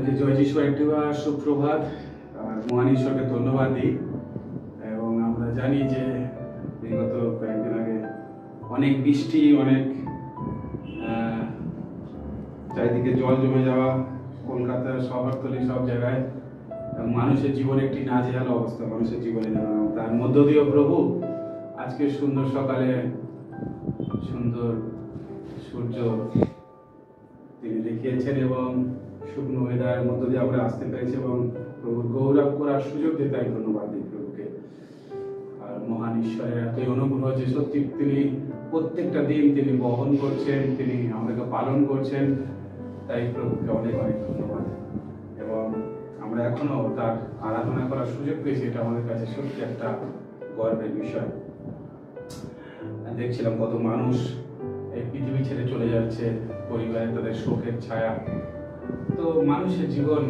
সকলকে জয় যিশু একটিবার সুপ্রভাত। আর মহান ঈশ্বরকে ধন্যবাদ দিই। এবং আমরা জানি যে বিগত কয়েকদিন আগে অনেক বৃষ্টি, অনেক চারিদিকে জল জমে যাওয়া, কলকাতার শহরতলি সব জায়গায় এবং মানুষের জীবনে একটি নাজেহাল অবস্থা মানুষের জীবনে যাওয়া। তার মধ্য দিয়ে প্রভু আজকে সুন্দর সকালে সুন্দর সূর্য তিনি দেখিয়েছেন এবং শুকনো ওয়েদারের মধ্য দিয়ে আমরা আসতে পেরেছি এবং প্রভুর গৌরব করার সুযোগ দিয়ে তাই ধন্যবাদ দিই প্রভুকে। আর মহান ঈশ্বরের এতই অনুগ্রহ যে সত্যি তিনি প্রত্যেকটা দিন তিনি বহন করছেন, তিনি আমাদেরকে পালন করছেন, তাই প্রভুকে অনেক অনেক ধন্যবাদ। এবং আমরা এখনো তার আরাধনা করার সুযোগ পেয়েছি, এটা আমাদের কাছে সত্যি একটা গর্বের বিষয়। দেখছিলাম কত মানুষ এই পৃথিবী ছেড়ে চলে যাচ্ছে, পরিবারে তাদের শোকের ছায়া। তো মানুষের জীবন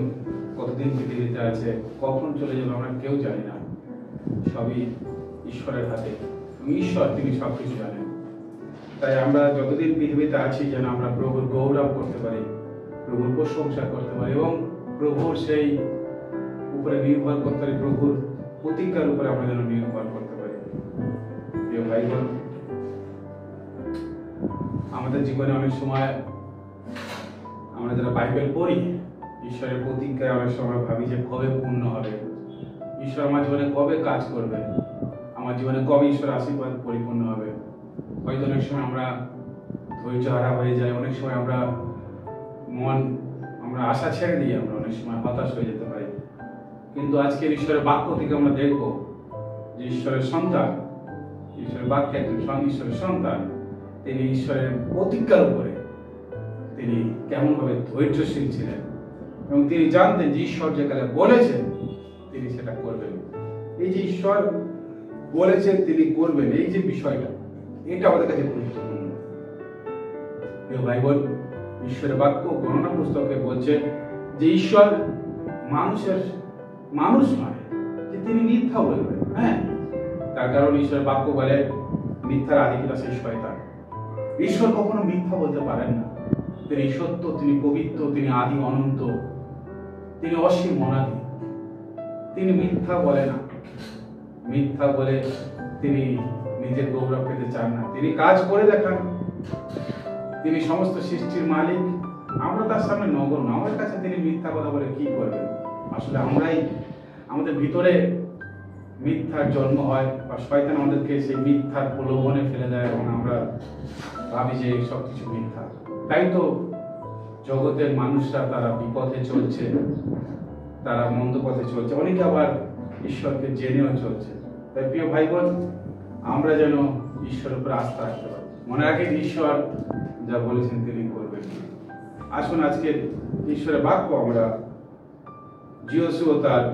কতদিন পৃথিবীতে আছে, কখন চলে যাবে আমরা কেউ জানি না, সবই ঈশ্বরের হাতে। ঈশ্বর তিনি সবকিছু জানেন। তাই আমরা যতদিন পৃথিবীতে আছি যেন আমরা প্রভুর গৌরব করতে পারি, প্রভুর প্রশংসা করতে পারি এবং প্রভুর সেই উপরে নির্ভর করতে পারি, প্রভুর প্রতিজ্ঞার উপরে আমরা যেন নির্ভর করতে পারি। প্রিয় ভাই বোন, আমাদের জীবনে অনেক সময় আমরা যারা বাইবেল পড়ি, ঈশ্বরের প্রতিজ্ঞায় অনেক সময় ভাবি যে কবে পূর্ণ হবে, ঈশ্বর আমার জীবনে কবে কাজ করবে, আমার জীবনে কবে ঈশ্বর আশীর্বাদ পরিপূর্ণ হবে। হয়তো অনেক সময় আমরা ধৈর্য হারা হয়ে যাই, অনেক সময় আমরা আশা ছেড়ে দিই, আমরা অনেক সময় হতাশ হয়ে যেতে পারি। কিন্তু আজকের ঈশ্বরের বাক্য থেকে আমরা দেখবো যে ঈশ্বরের সন্তান, ঈশ্বরের বাক্যে একজন ঈশ্বরের সন্তান, তিনি ঈশ্বরের প্রতিজ্ঞার উপরে তিনি কেমন ভাবে ধৈর্যশীল ছিলেন এবং তিনি জানতেন যে ঈশ্বর যেখানে বলেছেন তিনি সেটা করবেন। এই যে ঈশ্বর বলেছেন তিনি করবেন, এই যে বিষয়টা, এটা আমাদের কাছে গুরুত্বপূর্ণ। প্রিয় ভাই বোন, ঈশ্বরের বাক্য গণনা পুস্তকে বলছে যে ঈশ্বর মানুষ নয় যে তিনি মিথ্যা বলবেন। হ্যাঁ, তার কারণ ঈশ্বরের বাক্য বলে মিথ্যার আধিক্যতা সেই শয়তান। ঈশ্বর কখনো মিথ্যা বলতে পারেন না। তিনি সত্য, তিনি পবিত্র, তিনি আদি অনন্ত, তিনি অসীম অনাদি। তিনি মিথ্যা বলে না, মিথ্যা বলে তিনি নিজের গৌরব পেতে চান না। তিনি কাজ করে দেখান, তিনি সমস্ত সৃষ্টির মালিক, আমরা তার সামনে নগণ্য। আমার কাছে তিনি মিথ্যা কথা বলে কি করবেন? আসলে আমরাই আমাদের ভিতরে মিথ্যার জন্ম হয় বা শয়তান আমাদেরকে সেই মিথ্যার প্রলোভনে ফেলে দেয় এবং আমরা ভাবি যে সবকিছু মিথ্যা। তাই তো জগতের মানুষরা তারা বিপথে চলছে, তারা মন্দ পথে চলছে, অনেকে আবার ঈশ্বরকে জেনেও চলছে। তাই প্রিয় ভাই বোন, আমরা যেন ঈশ্বরের উপর আস্থা রাখতে পারি, মনে রাখেন ঈশ্বর যা বলেছেন তিনি করবেন। আসুন আজকে ঈশ্বরের বাক্য আমরা যিহোশূয়া তার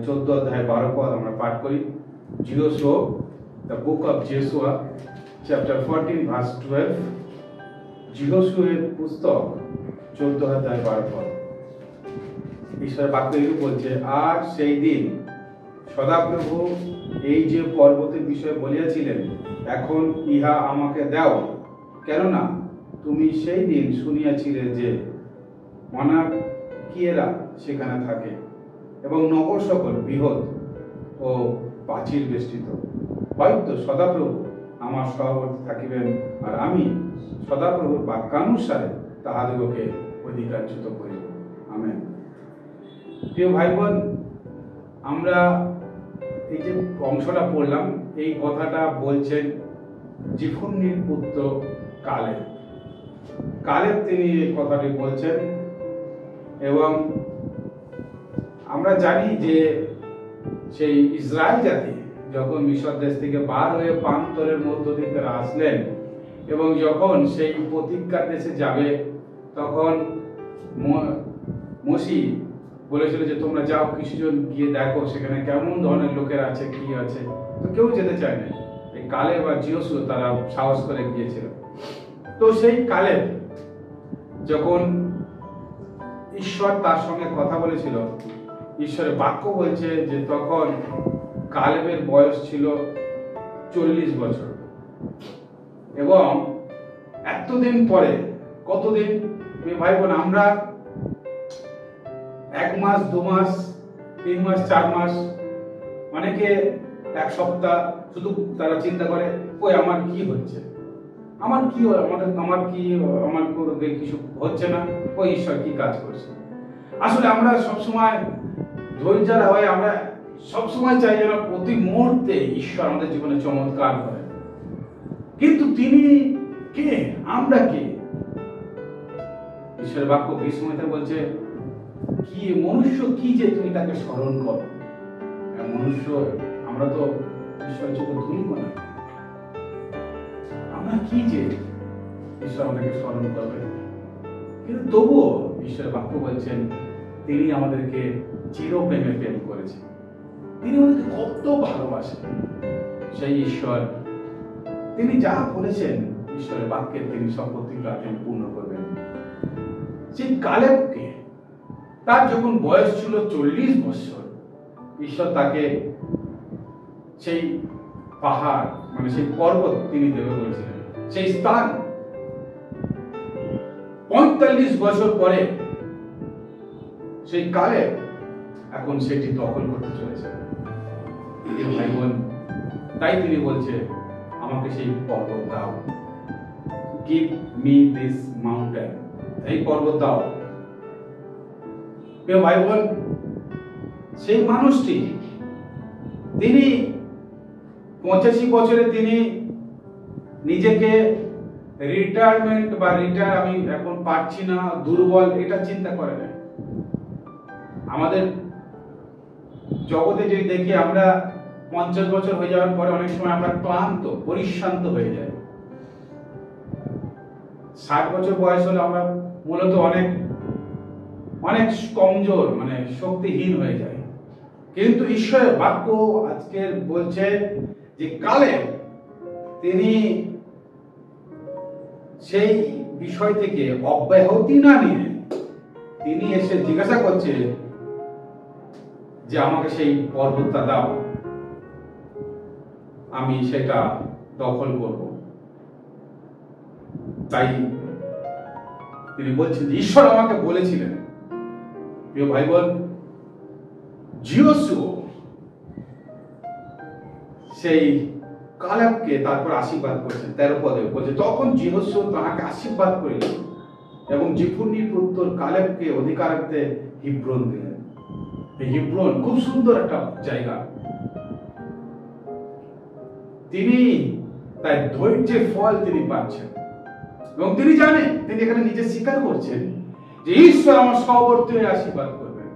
14 অধ্যায় 12 পদ আমরা পাঠ করি। যিহোশূয়া, দ্য বুক অফ যিহোশূয়া, চ্যাপ্টার 14 ভার্স 12। যিহোশূয়ের পুস্তক 14 অধ্যায় 12 পদ। ঈশ্বরের বাক্য এরূপ বলছে, আর সেই দিন সদাপ্রভু এই যে পর্বতের বিষয়ে বলিয়াছিলেন, এখন ইহা আমাকে দাও, কেননা তুমি সেই দিন শুনিয়াছিলে যে অনাকিয়েরা সেখানে থাকে এবং নগর সকল বৃহৎ ও প্রাচীর বেষ্টিত। হয়তো সদাপ্রভু আমার সহবর্তী থাকিবেন, আর আমি সদাপ্রভুর বাক্যানুসারে তাহাদিগকে অধিকারচ্যুত করিব। আমেন। প্রিয় ভাই বোন, আমরা এই যে অংশটা পড়লাম, এই কথাটা বলছেন জিফুন্নির পুত্র কালেব। কালেব তিনি এই কথাটি বলছেন এবং আমরা জানি যে সেই ইসরায়েল জাতি যখন মিশর দেশ থেকে বার হয়ে প্রান্তরের মধ্য দিয়ে তারা আসলেন এবং যখন সেই প্রতিজ্ঞার দেশে যাবে, তখন মোশি বলেছিল যে তোমরা যাও, কিছুজন গিয়ে দেখো সেখানে কেমন ধরনের লোকের আছে, কি আছে। তো কেউ যেতে চায় না। এই কালেব বা যিহোশূয়া তারা সাহস করে গিয়েছিল। তো সেই কালেব যখন ঈশ্বর তার সঙ্গে কথা বলেছিল, ঈশ্বরের বাক্য বলছে যে তখন কালেবের বয়স ছিল 40 বছর। এবং এতদিন পরে, কতদিন ভাই বোন, আমরা 1 মাস 2 মাস 3 মাস 4 মাস, অনেকে 1 সপ্তাহ, শুধু তারা চিন্তা করে ওই আমার কি হচ্ছে, আমার কিছু হচ্ছে না, ওই ঈশ্বর কি কাজ করছে। আসলে আমরা সবসময় ধৈর্যের হয়ে আমরা সবসময় চাই যেন প্রতি মুহূর্তে ঈশ্বর আমাদের জীবনে চমৎকার করে। কিন্তু তিনি কে, আমরা কে? ঈশ্বরের বাক্য বিস্ময়তে বলছে কি মনুষ্য কি যে তুমি তাকে স্মরণ করো। মনুষ্য, আমরা তো ঈশ্বরের চোখে ধুলিকণা, আমরা কি যে ঈশ্বর আমাদেরকে স্মরণ করবে। কিন্তু তবুও ঈশ্বরের বাক্য বলছেন তিনি আমাদেরকে চিরপ্রেমে প্রেম করেছেন, তিনি আমাদেরকে কত ভালোবাসেন। সেই ঈশ্বর তিনি যা বলেছেন ঈশ্বরের বাক্যে তিনি সব প্রতিজ্ঞা তিনি পূর্ণ করবেন। সেই কালেবকে, তার যখন বয়স ছিল 40 বছর, ঈশ্বর তাকে সেই পাহাড় মানে সেই পর্বত তিনি দেবে বলেছিলেন, সেই স্থান 45 বছর পরে সেই কালেব এখন সেটি দখল করতে চলেছে। ভাই বোন, তাই তিনি বলছে আমাকে সেই পর্বত দাও, গিভ মি দিস মাউন্টেন, এই পর্বত দাও। প্রিয় ভাই বোন, সেই মানুষটি তিনি 85 বছরে তিনি নিজেকে রিটায়ারমেন্ট বা রিটায়ার আমি এখন পারছি না, দুর্বল, এটা চিন্তা করে না। আমাদের জগতে যদি দেখি আমরা 50 বছর হয়ে যাওয়ার পরে অনেক সময় আমরা ক্লান্ত, পরিশ্রান্ত হয়ে যাই। 60 বছর বয়স হলে আমরা মূলত অনেক কমজোর, মানে শক্তিহীন হয়ে যায়। কিন্তু ঈশ্বরের বাক্য আজকে বলছে যে কালেব তিনি সেই বিষয় থেকে অব্যাহতি না নিয়ে তিনি এসে জিজ্ঞাসা করছে যে আমাকে সেই পর্বতটা দাও, আমি সেটা দখল করব। তাই তিনি বলছেন যে ঈশ্বর আমাকে বলেছিলেন। প্রিয় ভাই বোন, জিহোশু সেই কালেবকে তারপর আশীর্বাদ করেছেন। 13 পদে বলছে তখন জিহোশু তাহাকে আশীর্বাদ করিলেন এবং জিফুনির পুত্র কালেবকে অধিকারার্থে হিব্রন দিলেন। এই হিব্রন খুব সুন্দর একটা জায়গা। তিনি তাই ধৈর্যের ফল তিনি পাচ্ছেন এবং তিনি জানেন, তিনি এখানে নিজে স্বীকার করছেন যে ঈশ্বর আমার সহবর্তী হয়ে আশীর্বাদ করবেন।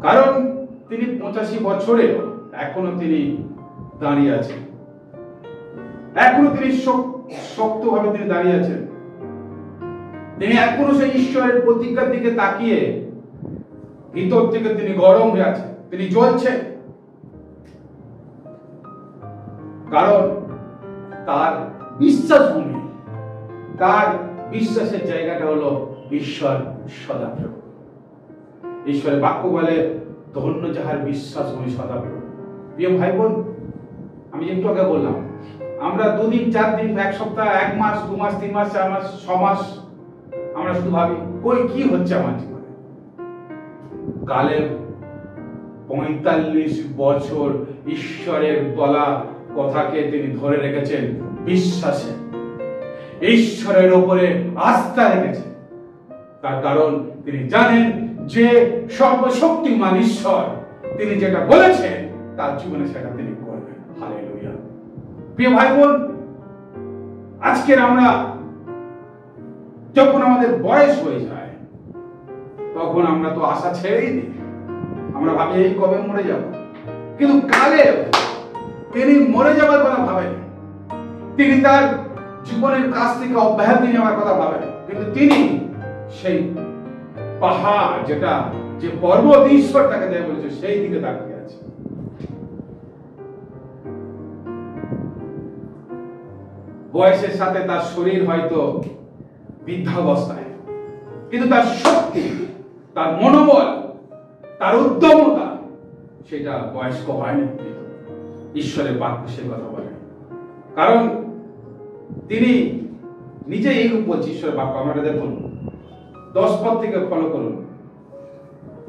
কারণ তিনি 85 বছরেও এখনো তিনি দাঁড়িয়ে আছেন, এখনো তিনি শক্তভাবে তিনি দাঁড়িয়ে আছেন। তিনি এখনো সেই ঈশ্বরের প্রতিজ্ঞার দিকে তাকিয়ে ভিতর থেকে তিনি গরম হয়ে আছেন, তিনি জ্বলছেন। কারণ তার বিশ্বাসভূমি, তার বিশ্বাসের জায়গাটা হলো ঈশ্বর সদাপ্রভু। ঈশ্বরের বাক্য বলে ধন্য যাহার বিশ্বাসভূমি সদাপ্রভু। প্রিয় ভাই বোন, আমি একটু আগে বললাম আমরা 2 দিন 4 দিন, 1 সপ্তাহ, 1 মাস 2 মাস 3 মাস 4 মাস 6 মাস আমরা শুধু ভাবি কই কি হচ্ছে আমার জীবনে। কালেব 45 বছর ঈশ্বরের বলা কথাকে তিনি ধরে রেখেছেন বিশ্বাসে, ঈশ্বরের উপরে আস্থা রেখেছেন। তার কারণ তিনি জানেন যে সর্বশক্তিমান ঈশ্বর তিনি যেটা বলেছেন তার জীবনে সেটা তিনি করবেন। হালেলুয়া। প্রিয় ভাই বোন, আজকের আমরা যখন আমাদের বয়স হয়ে যায় তখন আমরা তো আশা ছেড়েই দিই, আমরা ভাবি এই কবে মরে যাব। কিন্তু কালেব তিনি মরে যাওয়ার কথা ভাবেন, তিনি তার জীবনের কাছ থেকে অব্যাহতি নেওয়ার কথা ভাবেন, কিন্তু তিনি সেই পাহাড় যেটা যে পর্বত ঈশ্বর তাকে দেয় বলেছে সেই দিকে তাকিয়ে আছে। বয়সের সাথে তার শরীর হয়তো বৃদ্ধাবস্থায়, কিন্তু তার শক্তি, তার মনোবল, তার উদ্যমতা সেটা বয়স্ক হয়নি। ঈশ্বরের বাক্য সে কথা বলে, কারণ তিনি নিজে এই রূপ বলছে। ঈশ্বরের বাক্য আমরা দেখুন 10 পদ থেকে ফলো করুন।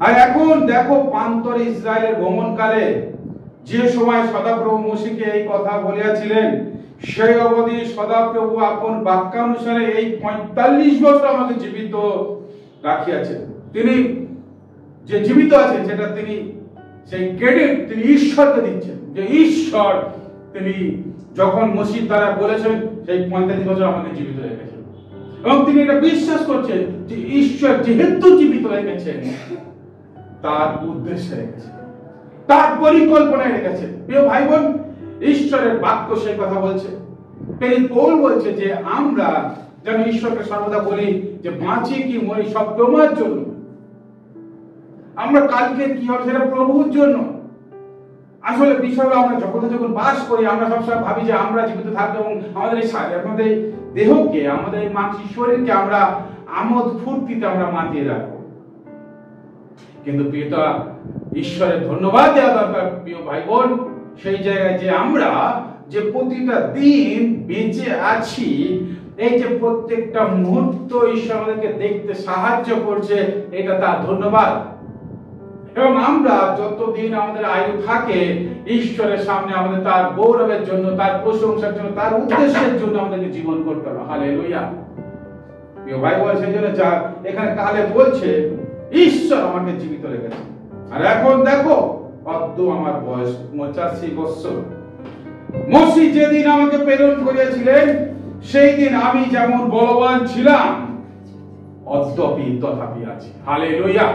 আর এখন দেখো, প্রান্তরে ইসরায়েলের ভ্রমণকালে যে সময় সদাপ্রভু মসীহকে এই কথা বলিয়াছিলেন, সেই অবধি সদাপ্রভু আপন বাক্যানুসারে এই 45 বছর আমাকে জীবিত রাখিয়াছেন। তিনি যে জীবিত আছেন সেটা তিনি সেই ক্রেডিট তিনি ঈশ্বরকে দিচ্ছেন, যে ঈশ্বর তিনি যখন মসীহ দ্বারা বলেছেন সেই 45 বছর আমাকে জীবিত রেখেছেন, এবং তিনি এটা বিশ্বাস করছেন যে ঈশ্বর যেহেতু জীবিত রেখেছেন তার উদ্দেশ্যে রেখেছেন, তার পরিকল্পনায় রেখেছেন। প্রিয় ভাই বোন, ঈশ্বরের বাক্য সেই কথা বলছে। পৌল বলছে যে আমরা যেন ঈশ্বরকে সর্বদা বলি যে বাঁচি কি মরি সব তোমার জন্য। আমরা কালকে কি হবে সেটা প্রভুর জন্য। আসলে বিষয় হলো আমরা যখন বাস করি আমরা সবসময় ভাবি যে আমরা জীবিত থাকবো এবং আমাদের এই আমাদের দেহকে, আমাদের এই মানসিক শরীরকে আমরা আমোদ ফুর্তিতে আমরা মাতিয়ে রাখবো। কিন্তু প্রিয়তা, ঈশ্বরের ধন্যবাদ দেওয়া দরকার প্রিয় ভাই বোন, সেই জায়গায় যে আমরা যে প্রতিটা দিন বেঁচে আছি, এই যে প্রত্যেকটা মুহূর্ত ঈশ্বর আমাদেরকে দেখতে সাহায্য করছে, এটা তার ধন্যবাদ। এবং আমরা যতদিন আমাদের আয়ু থাকে ঈশ্বরের সামনে আমাদের তার গৌরবের জন্য, তার প্রশংসার জন্য, তার উদ্দেশ্যের জন্য আমাদেরকে জীবন করতে হবে। হালেলুয়া। প্রিয় ভাই বোন, সেই জন্য যা এখানে কালে বলছে ঈশ্বর আমাকে জীবিত রেখেছে। আর এখন দেখো, অদ্য আমার বয়স 85 বছর। মসীহ যেদিন আমাকে প্রেরণ করিয়াছিলেন সেই দিন আমি যেমন বলবান ছিলাম অদ্যপি তথাপি আছি। হালেলুয়া।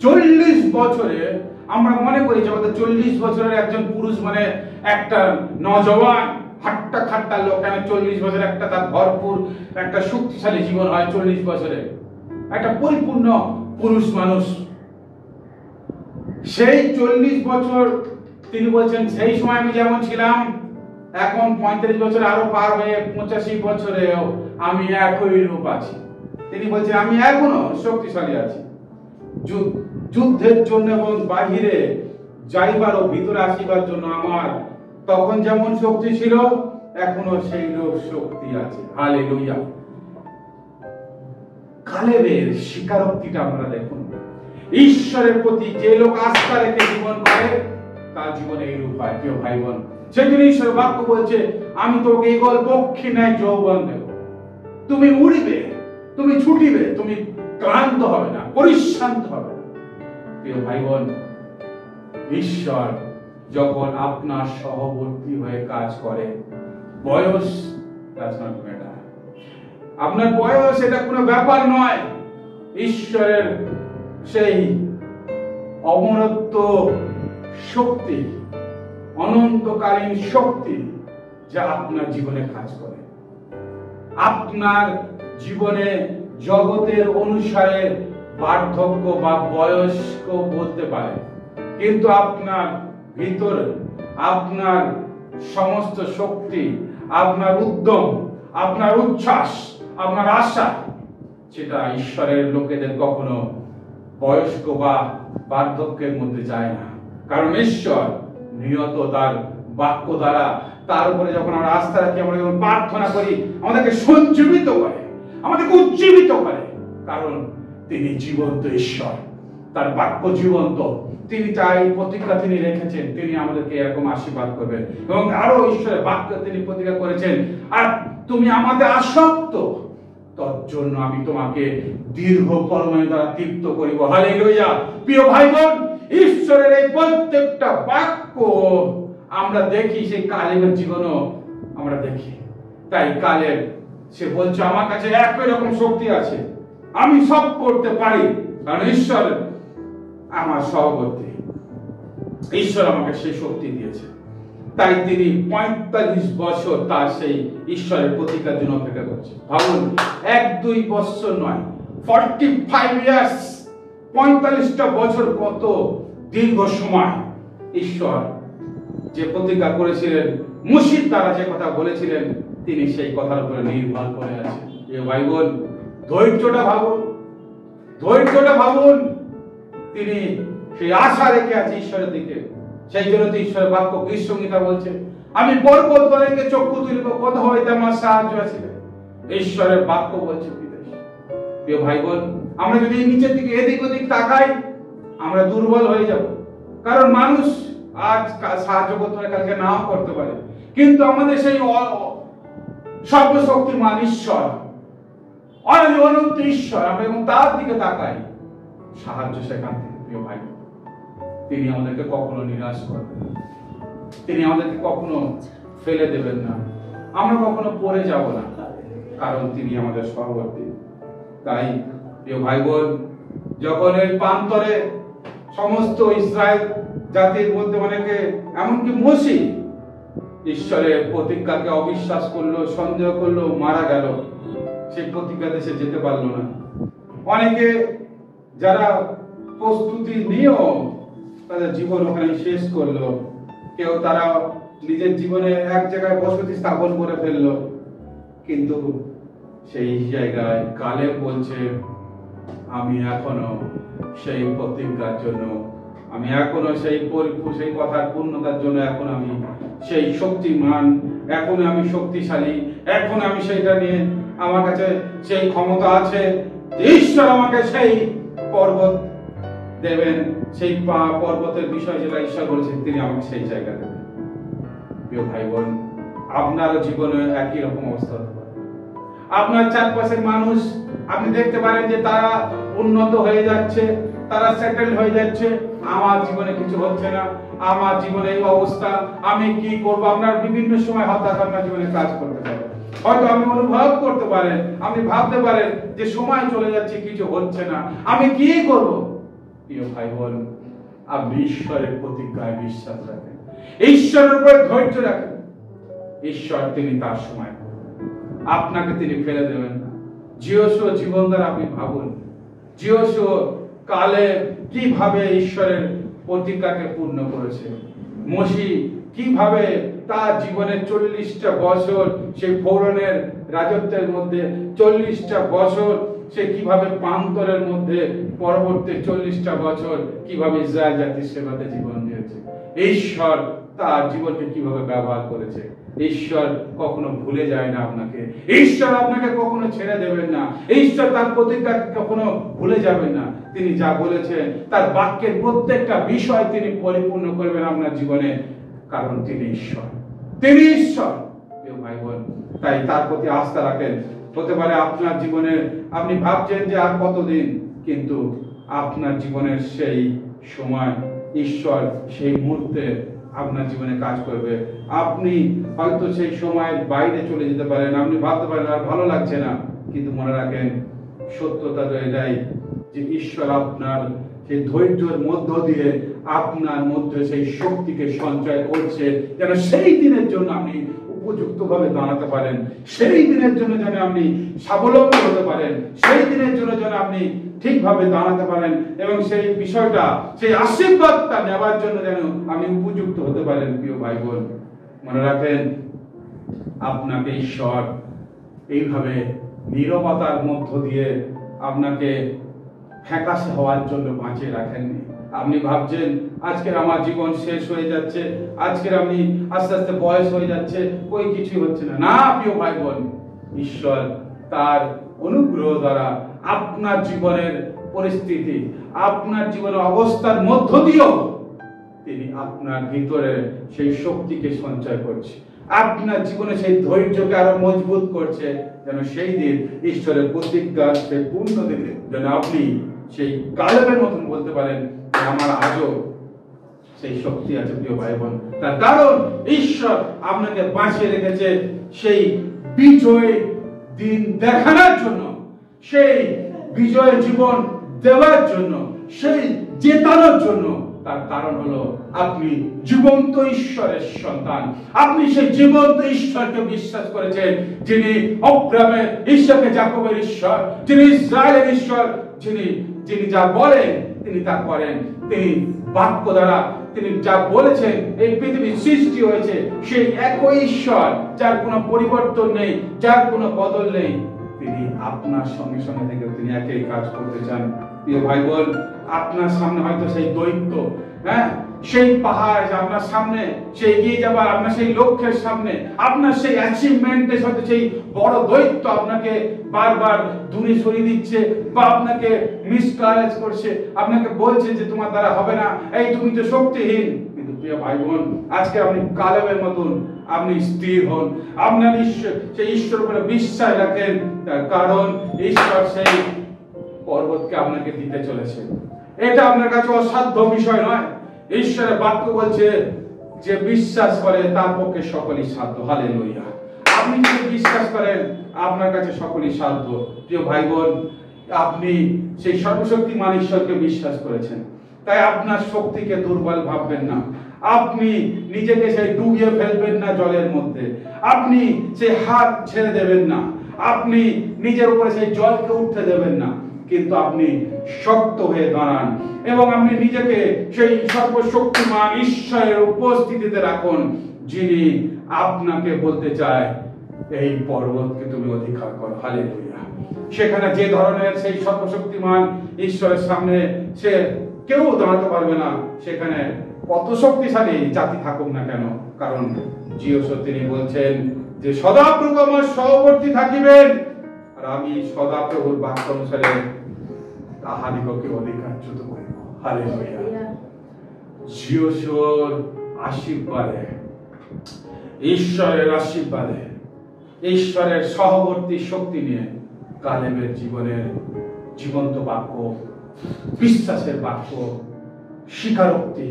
40 বছরে আমরা মনে করি যে আমাদের 40 বছরের একজন পুরুষ মানে একটা নজওয়ান হাট্টা খাট্টা লোক। কেন 40 বছর একটা তার ভরপুর একটা শক্তিশালী জীবন হয়। 40 বছরে একটা পরিপূর্ণ পুরুষ মানুষ। সেই 40 বছর তিনি বলছেন সেই সময় আমি যেমন ছিলাম, এখন 35 বছর আরো পার হয়ে 85 বছরেও আমি একই রূপ আছি। তিনি বলছেন আমি এখনো শক্তিশালী আছি। যুদ্ধের জন্য এবং বাহিরে যাইবার ও ভিতরে আসিবার জন্য আমার তখন যেমন শক্তি ছিল এখনো সেই রূপ শক্তি আছে। হালেলুয়া। কালেবের স্বীকারোক্তিটা আমরা দেখুন। ঈশ্বরের প্রতি যে লোক আস্থা রেখে জীবন করে তার জীবনে এই রূপ হয়। প্রিয় ভাই বোন, সেই জন্য ঈশ্বর বাক্য বলছে আমি তোকে ঈগল পক্ষী ন্যায় যৌবন দেব। তুমি উড়িবে, তুমি ছুটিবে, তুমি ক্লান্ত হবে না, পরিশ্রান্ত হবে না। প্রিয় ভাই বোন, ঈশ্বর যখন আপনার সহবর্তী হয়ে কাজ করে, বয়স আপনার বয়স এটা কোনো ব্যাপার নয়। ঈশ্বরের সেই অমরত্ব শক্তি, অনন্তকালীন শক্তি যা আপনার জীবনে কাজ করে। আপনার জীবনে জগতের অনুসারে বার্ধক্য বা বয়স্ক বলতে পারে, কিন্তু আপনার ভিতরে আপনার সমস্ত শক্তি, আপনার উদ্যম, আপনার উচ্ছ্বাস, আপনার আশা, সেটা ঈশ্বরের লোকেদের কখনো বয়স্ক বা বার্ধক্যের মধ্যে যায় না। কারণ ঈশ্বর নিয়ত তার বাক্য দ্বারা তার উপরে যখন আমরা আস্থা রাখি, আমরা যখন প্রার্থনা করি, আমাদেরকে সঞ্জীবিত করে, আমাদেরকে উজ্জীবিত করে। কারণ তিনি জীবন্ত ঈশ্বর, তার বাক্য জীবন্ত। তিনি তাই প্রতিজ্ঞা তিনি রেখেছেন, তিনি আমাদেরকে এরকম আশীর্বাদ করবেন। এবং আরো ঈশ্বরের বাক্য তিনি প্রতিজ্ঞা করেছেন, আর তুমি আমাদের আসক্ত, তোর জন্য আমি তোমাকে দীর্ঘ পরমায়ু দ্বারা তৃপ্ত করিব। হালেলুয়া। প্রিয় ভাই বোন, ঈশ্বরের এই প্রত্যেকটা বাক্য আমরা দেখি, সেই কালেবের জীবনও আমরা দেখি। তাই কালেব সে বলছে আমার কাছে একই রকম শক্তি আছে, আমি সব করতে পারি, কারণ ঈশ্বর আমার সহবর্তী, ঈশ্বর আমাকে সেই শক্তি দিয়েছে। তাই তিনি 45 বছর তার সেই ঈশ্বরের প্রতিজ্ঞার জন্য অপেক্ষা করছে। ভাবুন, 1-2 বছর নয়, 45 ইয়ার্স, 45টা বছর, কত দীর্ঘ সময়। ঈশ্বর যে প্রতিজ্ঞা করেছিলেন, মসীহ দ্বারা যে কথা বলেছিলেন, তিনি সেই কথার উপরে নির্ভর করে আছেন। এ ভাই বোন, ধৈর্যটা ভাবুন, ধৈর্যটা ভাবুন। তিনি সেই আশা রেখে আছে ঈশ্বরের দিকে। সেই জন্য তো ঈশ্বরের বাক্য গীতসংহিতা বলছে, আমি পর্বত গণকে চক্ষু তুলিব, কোথা হইতে আমার সাহায্য আসিবে। ঈশ্বরের বাক্য বলছে, প্রিয় ভাই বোন, আমরা যদি নিচের দিকে এদিক ওদিক তাকাই, আমরা দুর্বল হয়ে যাব। কারণ মানুষ আজ সাহায্য করতে পারে, কালকে নাও করতে পারে, কিন্তু আমাদের সেই সর্বশক্তিমান ঈশ্বর, অনন্ত ঈশ্বর, আমরা এবং তার দিকে তাকাই, সাহায্য সেখান থেকে। প্রিয় ভাই, তিনি আমাদেরকে কখনো নিরাশ করবেন না, তিনি আমাদেরকে কখনো ফেলে দেবেন না, আমরা কখনো পড়ে যাব না, কারণ তিনি আমাদের সহবর্তী। তাই প্রিয় ভাই বোন, যখন এই প্রান্তরে সমস্ত ইসরায়েল জাতির মধ্যে অনেকে, এমনকি মোশে, ঈশ্বরের প্রতিজ্ঞাকে অবিশ্বাস করলো, সন্দেহ করলো, মারা গেল, সেই প্রতিজ্ঞা দেশে যেতে পারলো না। অনেকে যারা প্রস্তুতি নিয়েও তাদের জীবন ওখানে শেষ করলো, কেউ তারা নিজের জীবনে এক জায়গায় বসতি স্থাপন করে ফেললো। কিন্তু সেই জায়গায় কালেব বলছে, আমি এখনো সেই প্রতিজ্ঞার জন্য, আমি এখনো সেই কথার পূর্ণতার জন্য, এখন আমি সেই শক্তিমান, এখন আমি শক্তিশালী, এখন আমি সেইটা নিয়ে, আমার কাছে সেই ক্ষমতা আছে, ঈশ্বর আমাকে সেই পর্বত দেবেন, সেই পর্বতের বিষয় যেটা ঈশ্বর বলেছেন, তিনি আমাকে সেই জায়গা দেবেন। প্রিয় ভাই বোন, আপনার জীবনে একই রকম অবস্থা হতে পারে। আপনার চারপাশের মানুষ আপনি দেখতে পারেন যে তারা উন্নত হয়ে যাচ্ছে, তারা সেটেল হয়ে যাচ্ছে, আমার জীবনে কিছু হচ্ছে না, আমার জীবনে এই অবস্থা, আমি কি করব? আপনার বিভিন্ন সময় হতাশ আপনার জীবনে কাজ করতে পারে। হয়তো আমি অনুভব করতে পারেন, আপনি ভাবতে পারেন যে সময় চলে যাচ্ছে, কিছু হচ্ছে না, আমি কি করব? প্রিয় ভাই বোন, আপনি ঈশ্বরের প্রতিজ্ঞায় বিশ্বাস রাখেন, ঈশ্বরের উপরে ধৈর্য রাখেন। ঈশ্বর তিনি তার সময় আপনাকে তিনি ফেলে দেবেন না। জিওসুয়া জীবন দ্বারা আপনি ভাবুন, জিওসুয়া কালে কিভাবে ঈশ্বরের প্রতিজ্ঞাকে পূর্ণ করেছে, মোশে কিভাবে তার জীবনের 40টা বছর সেই ফৌরনের রাজত্বের মধ্যে 40টা বছর সে কিভাবে প্রান্তরের মধ্যে পরবর্তী 40টা বছর কিভাবে ইসরায়েল জাতির সেবাতে জীবন দিয়েছে, ঈশ্বর তার জীবনকে কিভাবে ব্যবহার করেছে। ঈশ্বর কখনো ভুলে যায় না আপনাকে, ঈশ্বর আপনাকে কখনো ছেড়ে দেবেন না, ঈশ্বর তার প্রতিজ্ঞা কখনো ভুলে যাবেন না। তিনি যা বলেছেন তার বাক্যের প্রত্যেকটা বিষয় তিনি পরিপূর্ণ করবেন আপনার জীবনে, কারণ তিনি ঈশ্বর, তিনি ঈশ্বর। প্রিয় ভাই বোন, তাই তার প্রতি আস্থা রাখেন। হতে পারে আপনার জীবনে আপনি ভাবছেন যে আর কতদিন, কিন্তু আপনার জীবনের সেই সময় ঈশ্বর সেই মুহূর্তে আপনার জীবনে কাজ করবে। আপনি হয়তো সেই সময়ের বাইরে চলে যেতে পারেন, আপনি ভাবতে পারেন আর ভালো লাগছে না, কিন্তু মনে রাখেন সত্যতা তো এটাই যে ঈশ্বর আপনার সেই ধৈর্যের মধ্য দিয়ে আপনার মধ্যে সেই শক্তিকে সঞ্চয় করছে, যেন সেই দিনের জন্য আপনি উপযুক্ত ভাবে দাঁড়াতে পারেন, সেই দিনের জন্য যেন আপনি স্বাবলম্বী হতে পারেন, সেই দিনের জন্য যেন আপনি ঠিকভাবে দাঁড়াতে পারেন, এবং সেই বিষয়টা, সেই আশীর্বাদটা নেওয়ার জন্য যেন আপনি উপযুক্ত হতে পারেন। প্রিয় ভাই বোন, মনে রাখেন আপনাকে ঈশ্বর এইভাবে নীরবতার মধ্য দিয়ে আপনাকে ফ্যাকাশে হওয়ার জন্য বাঁচিয়ে রাখেননি। আপনি ভাবছেন আজকের আমার জীবন শেষ হয়ে যাচ্ছে, আজকের আমি আস্তে আস্তে বয়স হয়ে যাচ্ছে, কই কিছু হচ্ছে না। না প্রিয় ভাই বোন, ঈশ্বর তার অনুগ্রহ দ্বারা আপনার জীবনের পরিস্থিতি, আপনার জীবনের অবস্থার মধ্য দিয়েও তিনি আপনার ভিতরে সেই শক্তিকে সঞ্চয় করছে, আপনার জীবনে সেই ধৈর্যকে আরো মজবুত করছে, যেন সেই দিন ঈশ্বরের প্রতিজ্ঞা সেই পূর্ণ দিনে যেন আপনি সেই কালেবের মতন বলতে পারেন আমার আজও সেই শক্তি আছে। প্রিয় ভাই বোন, তার কারণ ঈশ্বর আপনাকে বাঁচিয়ে রেখেছে সেই বিজয় দিন দেখানোর জন্য, সেই বিজয় জীবন দেওয়ার জন্য, সেই জেতানোর জন্য। তার কারণ হলো আপনি জীবন্ত ঈশ্বরের সন্তান, আপনি সেই জীবন্ত ঈশ্বরকে বিশ্বাস করেছেন, যিনি অব্রাহামের, ঈশ্বরকে যাকবের ঈশ্বর, যিনি ইসরায়েলের ঈশ্বর, যিনি যা বলেন তিনি তা করেন, তিনি বাক্য দ্বারা তিনি যা বলেছেন এই পৃথিবীর সৃষ্টি হয়েছে, সেই একই ঈশ্বর যার কোনো পরিবর্তন নেই, যার কোনো বদল নেই, তিনি আপনার সঙ্গে সঙ্গে থেকে তিনি একই কাজ করতে চান। প্রিয় ভাই বোন, আপনার সামনে হয়তো সেই দৈত্য, সেই পাহাড় আপনার সামনে, সেই এগিয়ে যাবার আপনার সেই লক্ষ্যের সামনে, আপনার সেই অ্যাচিভমেন্টের সাথে সেই বড় দৈত্য আপনাকে বারবার দূরে সরিয়ে দিচ্ছে বা আপনাকে মিসগাইড করছে, আপনাকে বলছে যে তোমার দ্বারা হবে না, এই তুমি তো শক্তিহীন। কিন্তু প্রিয় ভাই বোন, আজকে আপনি কালেবের মতন আপনি স্থির হন, আপনার ঈশ্বর, সেই ঈশ্বর উপরে বিশ্বাস রাখেন, তার কারণ ঈশ্বর সেই পর্বতকে আপনাকে দিতে চলেছে। এটা আপনার কাছে অসাধ্য বিষয় নয়। ঈশ্বরের বাক্য বলছে যে বিশ্বাস করে তার পক্ষে সকলই সাধ্য। হালেলুয়া। আপনি যদি বিশ্বাস করেন আপনার কাছে সকলই সাধ্য। প্রিয় ভাই বোন, আপনি সেই সর্বশক্তিমান ঈশ্বরকে বিশ্বাস করেছেন, তাই আপনার শক্তিকে দুর্বল ভাববেন না। আপনি নিজেকে সেই ডুবিয়ে ফেলবেন না জলের মধ্যে, আপনি সেই হাত ছেড়ে দেবেন না, আপনি নিজের উপরে সেই জলকে উঠতে দেবেন না, কিন্তু আপনি শক্ত হয়ে দাঁড়ান এবং আপনি নিজেকে সেই সর্বশক্তিমান ঈশ্বরের উপস্থিতিতে রাখুন, যিনি আপনাকে বলতে চায় এই পর্বতকে তুমি অধিকার করো। হালেলুয়া। সেখানে যে ধরনের সেই সর্বশক্তিমান ঈশ্বরের সামনে সে কেউ দাঁড়াতে পারবে না, সেখানে কত শক্তিশালী জাতি থাকুক না কেন, কারণ যিশু তিনি বলছেন যে সদাপ্রভু আমার সহবর্তী থাকিবেন, আর আমি সদাপ্রভুর বাক্য অনুসারে তাহাদিগকে অধিকারচ্যুত করিব। হালেলুয়া। যিশুর আশীর্বাদে, ঈশ্বরের আশীর্বাদে, ঈশ্বরের সহবর্তী শক্তি নিয়ে কালেবের জীবনের জীবন্ত বাক্য, বিশ্বাসের বাক্য, স্বীকারোক্তি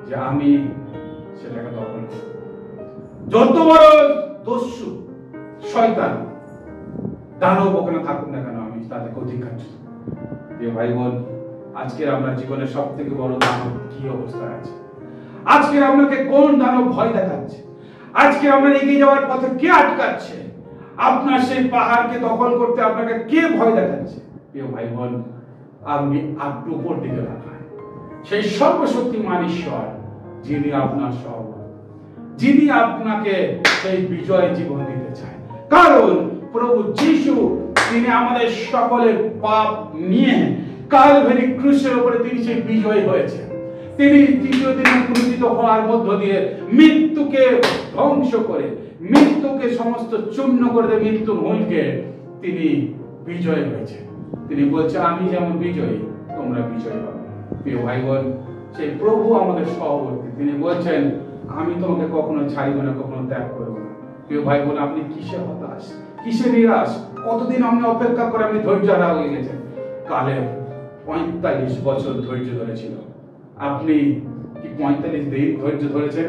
যে আমি সেটাকে দখল করব। যত বড় দস্যু শয়তান দানব ওখানে থাকুক না কেন, আমি তাদেরকে অধিকার দেব। প্রিয় ভাই বোন, আজকের আপনার জীবনের সব থেকে বড় দানব কি অবস্থায় আছে? আজকের আপনাকে কোন দানব ভয় দেখাচ্ছে? আজকে আপনার এগিয়ে যাওয়ার পথে কে আটকাচ্ছে? আপনার সেই পাহাড়কে দখল করতে আপনাকে কে ভয় দেখাচ্ছে? প্রিয় ভাই বোন, আপনি একটু উপর দিকে তাকান, সেই সর্বশক্তিমান ঈশ্বর যিনি আপনার সহবর্তী, যিনি আপনাকে সেই বিজয় জীবন দিতে চায়। কারণ প্রভু যিশু তিনি আমাদের সকলের পাপ নিয়ে কালভারি ক্রুশের উপরে তিনি সেই বিজয় হয়েছে। তিনি তৃতীয় দিনে পুনরুত্থিত হওয়ার মধ্য দিয়ে মৃত্যুকে ধ্বংস করে, মৃত্যুকে সমস্ত চূর্ণ করে দিয়ে মৃত্যুর হুলকে তিনি বিজয় হয়েছে। তিনি বলছে আমি যেমন বিজয়ী তোমরা বিজয়ী হবে। প্রিয় ভাই বোন, সেই প্রভু আমাদের সহবর্তী, তিনি বলছেন আমি তোমাকে কখনো ছাড়িব না, কখনো ত্যাগ করব না। প্রিয় ভাই বোন, আপনি কিসে হতাশ, কিসে নিরাশ? কতদিন আপনি অপেক্ষা করে আপনি ধৈর্য হারা হয়ে গেছেন? কালেব 45 বছর ধৈর্য ধরেছিল। আপনি কি 45 দিন ধৈর্য ধরেছেন?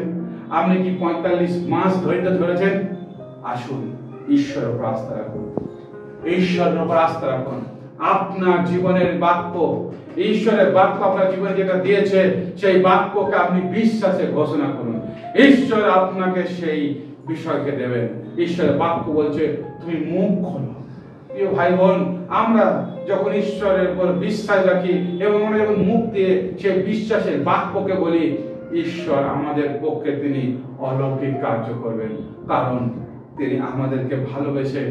আপনি কি 45 মাস ধৈর্য ধরেছেন? আসুন ঈশ্বরের উপর আস্থা রাখুন, ঈশ্বরের উপর আস্থা রাখুন। আপনার জীবনের বাক্য, ঈশ্বরের বাক্য আপনার জীবনে যেটা দিয়েছে সেই বাক্যকে আপনি বিশ্বাসে ঘোষণা করুন। ঈশ্বর আপনাকে সেই বিষয়কে দেবেন। ঈশ্বরের বাক্য বলছে তুমি মুখ খোলো। প্রিয় ভাই বোন, আমরা যখন ঈশ্বরের উপর বিশ্বাস রাখি এবং আমরা যখন মুখ দিয়ে সেই বিশ্বাসের বাক্যকে বলি, ঈশ্বর আমাদের পক্ষে তিনি অলৌকিক কার্য করবেন। কারণ তিনি আমাদেরকে ভালোবেসে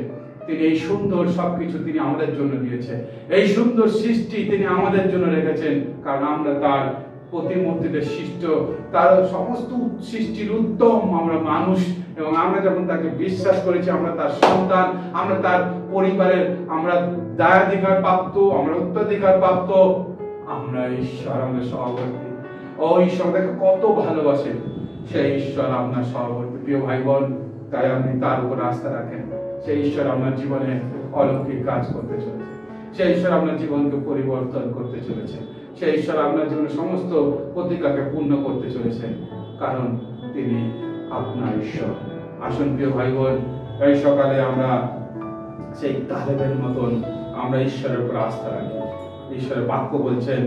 তিনি এই সুন্দর সবকিছু তিনি আমাদের জন্য দিয়েছে, এই সুন্দর সৃষ্টি তিনি আমাদের জন্য রেখেছেন। কারণ আমরা তার প্রতিমূর্তিতে সৃষ্ট, তার সমস্ত সৃষ্টির উত্তম আমরা মানুষ, এবং আমরা যখন তাকে বিশ্বাস করেছি আমরা তার সন্তান, আমরা তার পরিবারের আমরা দায়াধিকার প্রাপ্ত, আমরা উত্তরাধিকার প্রাপ্ত, আমরা ঈশ্বর আমাদের সহবর্তী। ও ঈশ্বর আমাদেরকে কত ভালোবাসেন, সেই ঈশ্বর আপনার সহবর্তী। প্রিয় ভাই বোন, তাই আপনি তার উপর আস্থা রাখেন। সেই ঈশ্বর আপনার জীবনে অলৌকিক কাজ করতে চলেছে, সেই ঈশ্বর আপনার জীবনকে পরিবর্তন করতে চলেছে, সেই ঈশ্বর আপনার জীবনে সমস্ত প্রতিজ্ঞাকে পূর্ণ করতে চলেছে, কারণ তিনি আপনার ঈশ্বর। আসুন প্রিয় ভাই বোন, এই সকালে আমরা সেই কালেবের মতন আমরা ঈশ্বরের উপর আস্থা রাখি। ঈশ্বরের বাক্য বলছেন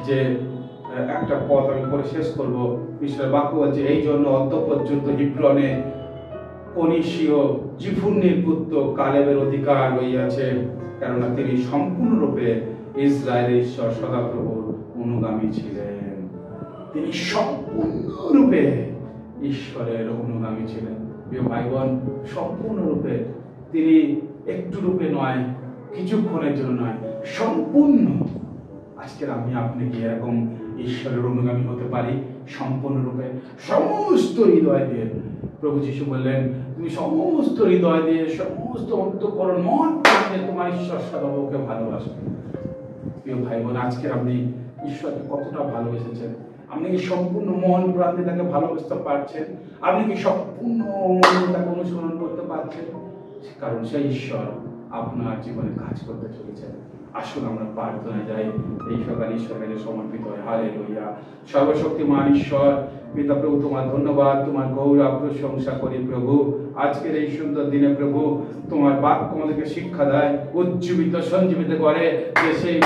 যে একটা পথ আমি পরে শেষ করব। ঈশ্বরের বাক্য বলছে এই জন্য অদ্য পর্যন্ত হিব্রনে কনিশীয় জিফুন্নির পুত্র কালেবের অধিকার রইয়াছে, কেননা তিনি সম্পূর্ণরূপে ইসরায়েলের ঈশ্বর সদাপ্রভুর অনুগামী ছিলেন। তিনি সম্পূর্ণরূপে ঈশ্বরের অনুগামী ছিলেন। প্রিয় ভাই বোন, সম্পূর্ণরূপে, তিনি একটু রূপে নয়, কিছুক্ষণের জন্য নয়, সম্পূর্ণ। আজকের আমি আপনি কি এরকম ঈশ্বরের অনুগামী হতে পারি? সম্পূর্ণরূপে সমস্ত হৃদয় দিয়ে। প্রভু যিশু বললেন, তুমি সমস্ত হৃদয় দিয়ে, সমস্ত অন্তঃকরণ, মন প্রাণে তোমার ঈশ্বর সদাপ্রভুকে ভালোবাসবে। প্রিয় ভাই বোন, আজকে আপনি ঈশ্বরকে কতটা ভালোবেসেছেন? আপনি কি সম্পূর্ণ মন প্রাণে তাকে ভালোবাসতে পারছেন? আপনি কি সম্পূর্ণ মনে তাকে অনুসরণ করতে পারছেন? কারণ সেই ঈশ্বর আপনার জীবনে কাজ করতে চলেছেন। আসুন আমরা প্রার্থনায় যাই, এই সকাল ঈশ্বরের কাছে সমর্পিত হয়। হালেলুয়া। সর্বশক্তিমান ঈশ্বর পিতা প্রভু, তোমার ধন্যবাদ, তোমার গৌরব প্রশংসা করি প্রভু। আজকের এই সুন্দর দিনে প্রভু, তোমার বাক্য আমাদেরকে শিক্ষা দেয়, উজ্জীবিত সঞ্জীবিত করে, যে সেই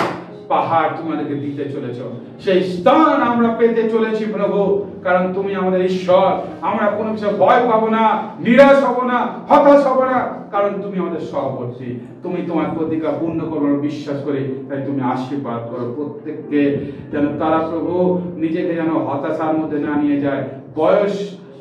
পাহাড় তোমাদেরকে দিতে চলেছ, সেই স্থান আমরা পেতে চলেছি প্রভু। কারণ তুমি আমাদের ঈশ্বর। আমরা কোনো কিছু ভয় পাবো না, নিরাশ হব না, হতাশ হব না, কারণ তুমি আমাদের সহবর্তী। তুমি তোমার প্রতিজ্ঞা পূর্ণ করবে বিশ্বাস করি। তাই তুমি আশীর্বাদ করো প্রত্যেককে, যেন তারা প্রভু নিজেকে যেন হতাশার মধ্যে না নিয়ে যায়। বয়স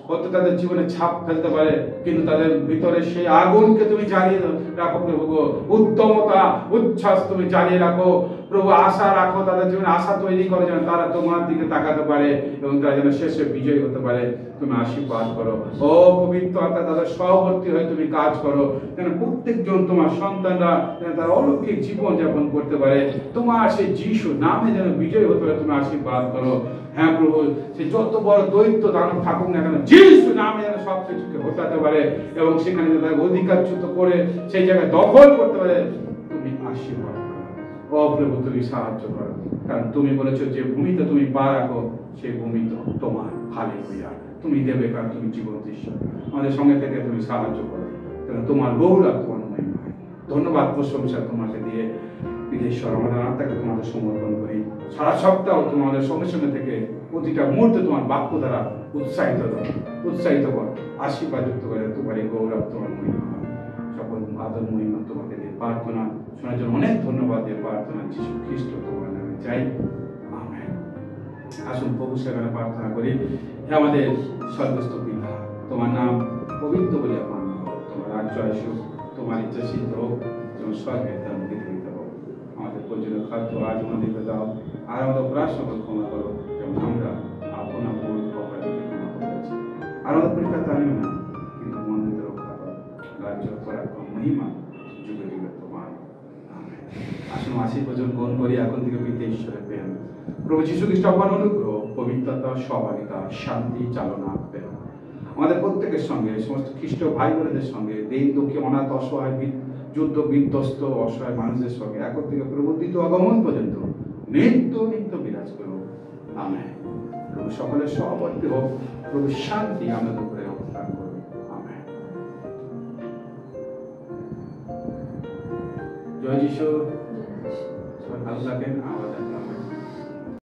হয়তো তাদের জীবনে ছাপ ফেলতে পারে, কিন্তু তাদের ভিতরে সেই আগুনকে তুমি জ্বালিয়ে রাখো প্রভু। উদ্যমতা, উচ্ছ্বাস তুমি জ্বালিয়ে রাখো প্রভু। আশা রাখো, তাদের জীবনে আশা তৈরি করে যেন তারা তোমার দিকে তাকাতে পারে এবং তারা যেন শেষে বিজয়ী হতে পারে। তুমি আশীর্বাদ করো। ও পবিত্র আত্মা, তাদের সহবর্তী হয়ে তুমি কাজ করো, যেন প্রত্যেকজন তোমার সন্তানরা যেন তারা অলৌকিক জীবন যাপন করতে পারে। তোমার সেই যিশু নামে যেন বিজয়ী হতে পারে, তুমি আশীর্বাদ করো। হ্যাঁ প্রভু, সে যত বড় দৈত্য দানব থাকুক না কেন, যিশু নামে যেন সব কিছুকে হটাতে পারে এবং সেখানে যেন তাকে অধিকারচ্যুত করে সেই জায়গায় দখল করতে পারে। তুমি আশীর্বাদ করো। ও প্রভু, তুমি সাহায্য করো, কারণ তুমি বলেছো যে ভূমিতে তুমি পা রাখো সেই ভূমি তো তোমার। হালেলুয়া। তুমি দেবে, কারণ তুমি জীবন্ত ঈশ্বর। আমাদের সঙ্গে থেকে তুমি সাহায্য করো, কারণ তোমার গৌরব, তোমার মহিমা। ধন্যবাদ প্রশংসা তোমাকে দিয়ে বিদেশ্বর আমাদের আত্মাকে তোমাদের সমর্পণ করি। সারা সপ্তাহ তোমাদের সঙ্গে সঙ্গে থেকে প্রতিটা মুহূর্তে তোমার বাক্য দ্বারা উৎসাহিত কর, আশীর্বাদ যুক্ত করে। তোমার এই গৌরব, তোমার মহিমা, সকল আদর মহিমা তোমাকে দিয়ে প্রার্থনা শোনার জন্য অনেক ধন্যবাদ দিয়ে প্রার্থনা যিশু খ্রিস্ট তোমার নামে চাই, আমেন। আসুন প্রভু সেখানে প্রার্থনা করি। হে আমাদের স্বর্গস্থ পিতা, তোমার নাম পবিত্র বলে মান্য হোক, তোমার রাজ্য আসুক, তোমার ইচ্ছা সিদ্ধ হোক, যেমন স্বর্গে তেমন পৃথিবীতে হোক। আমাদের প্রয়োজনীয় খাদ্য আজ আমাদেরকে দাও, আর আমাদের অপরাধ সকল ক্ষমা করো, যেমন আমরা আপন অপরাধীকে ক্ষমা করেছি। আর আমাদের পরীক্ষাতে আনিও না, কিন্তু মন্দিরে রক্ষা করো। রাজ্য, পরাক্রম, মহিমা যুগে যুগে তোমার, আমেন। আসুন আশীর্বাদ গ্রহণ করি এখন থেকে পিতা ঈশ্বরের প্রেম, প্রভু যীশু খ্রিস্ট অপার অনুগ্রহ, পবিত্রতা, সহভাগিতা, শান্তি, চালনা, প্রেম আমাদের প্রত্যেকের সঙ্গে, সমস্ত খ্রিস্ট ভাই বোনেদের সঙ্গে, দেন দুঃখী, অনাথ, অসহায়, যুদ্ধ বিধ্বস্ত অসহায় মানুষদের সঙ্গে এখন থেকে প্রবর্তিত আগমন পর্যন্ত নিত্য নিত্য বিরাজ করুন, আমেন। প্রভু সকলের সহবর্তী হোক, প্রভু শান্তি আমাদের উপরে অবস্থান করুন, আমেন। জয় যিশু। সবাই ভালো থাকেন। আমাদের